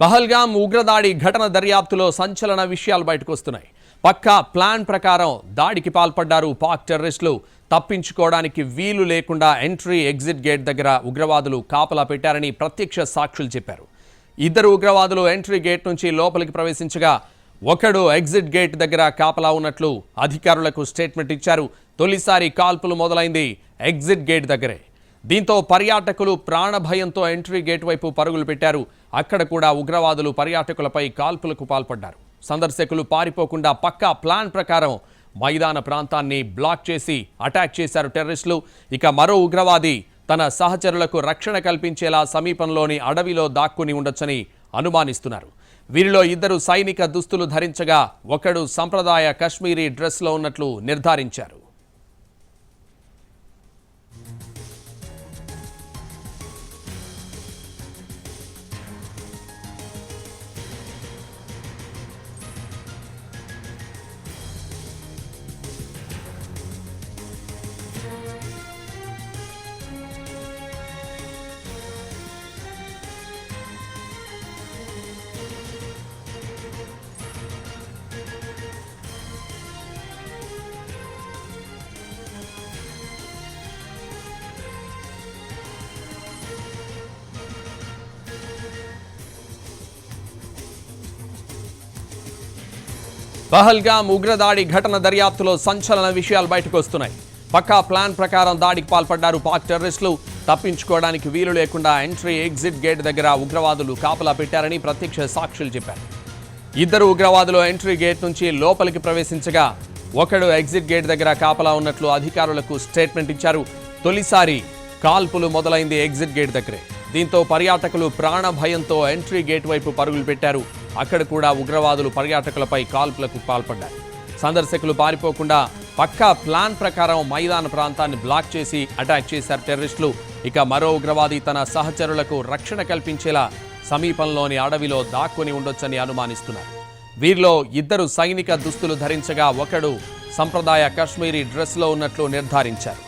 పహల్గామ్ ఉగ్రదాడి ఘటన దర్యాప్తులో సంచలన విషయాలు బయటకు వస్తున్నాయి. పక్కా ప్లాన్ ప్రకారం దాడికి పాల్పడ్డారు పాక్ టెర్రరిస్టులు. తప్పించుకోవడానికి వీలు లేకుండా ఎంట్రీ ఎగ్జిట్ గేట్ దగ్గర ఉగ్రవాదులు కాపలా పెట్టారని ప్రత్యక్ష సాక్షులు చెప్పారు. ఇద్దరు ఉగ్రవాదులు ఎంట్రీ గేట్ నుంచి లోపలికి ప్రవేశించగా ఒకడు ఎగ్జిట్ గేట్ దగ్గర కాపలా ఉన్నట్లు అధికారులకు స్టేట్మెంట్ ఇచ్చారు. తొలిసారి కాల్పులు మొదలైంది ఎగ్జిట్ గేట్ దగ్గరే. దీంతో పర్యాటకులు ప్రాణభయంతో ఎంట్రీ గేట్ వైపు పరుగులు పెట్టారు. అక్కడ కూడా ఉగ్రవాదులు పర్యాటకులపై కాల్పులకు పాల్పడ్డారు. సందర్శకులు పారిపోకుండా పక్కా ప్లాన్ ప్రకారం మైదాన ప్రాంతాన్ని బ్లాక్ చేసి అటాక్ చేశారు టెర్రరిస్టులు. ఇక మరో ఉగ్రవాది తన సహచరులకు రక్షణ కల్పించేలా సమీపంలోని అడవిలో దాక్కుని ఉండొచ్చని అనుమానిస్తున్నారు. వీరిలో ఇద్దరు సైనిక దుస్తులు ధరించగా ఒకడు సంప్రదాయ కశ్మీరీ డ్రెస్లో ఉన్నట్లు నిర్ధారించారు. పహల్గామ్ ఉగ్రదాడి ఘటన దర్యాప్తులో సంచలన విషయాలు బయటకు వస్తున్నాయి. పక్కా ప్లాన్ ప్రకారం దాడికి పాల్పడ్డారు పాక్ టెర్రరిస్టులు. తప్పించుకోవడానికి వీలు లేకుండా ఎంట్రీ ఎగ్జిట్ గేట్ దగ్గర ఉగ్రవాదులు కాపలా పెట్టారని ప్రత్యక్ష సాక్షులు చెప్పారు. ఇద్దరు ఉగ్రవాదులు ఎంట్రీ గేట్ నుంచి లోపలికి ప్రవేశించగా ఒకడు ఎగ్జిట్ గేట్ దగ్గర కాపలా ఉన్నట్లు అధికారులకు స్టేట్మెంట్ ఇచ్చారు. తొలిసారి కాల్పులు మొదలైంది ఎగ్జిట్ గేట్ దగ్గరే. దీంతో పర్యాటకులు ప్రాణభయంతో ఎంట్రీ గేట్ వైపు పరుగులు పెట్టారు. అక్కడ కూడా ఉగ్రవాదులు పర్యాటకులపై కాల్పులకు పాల్పడ్డారు. సందర్శకులు పారిపోకుండా పక్కా ప్లాన్ ప్రకారం మైదాన ప్రాంతాన్ని బ్లాక్ చేసి అటాక్ చేశారు టెర్రరిస్టులు. ఇక మరో ఉగ్రవాది తన సహచరులకు రక్షణ కల్పించేలా సమీపంలోని అడవిలో దాక్కుని ఉండొచ్చని అనుమానిస్తున్నారు. వీరిలో ఇద్దరు సైనిక దుస్తులు ధరించగా ఒకడు సంప్రదాయ కశ్మీరీ డ్రెస్లో ఉన్నట్లు నిర్ధారించారు.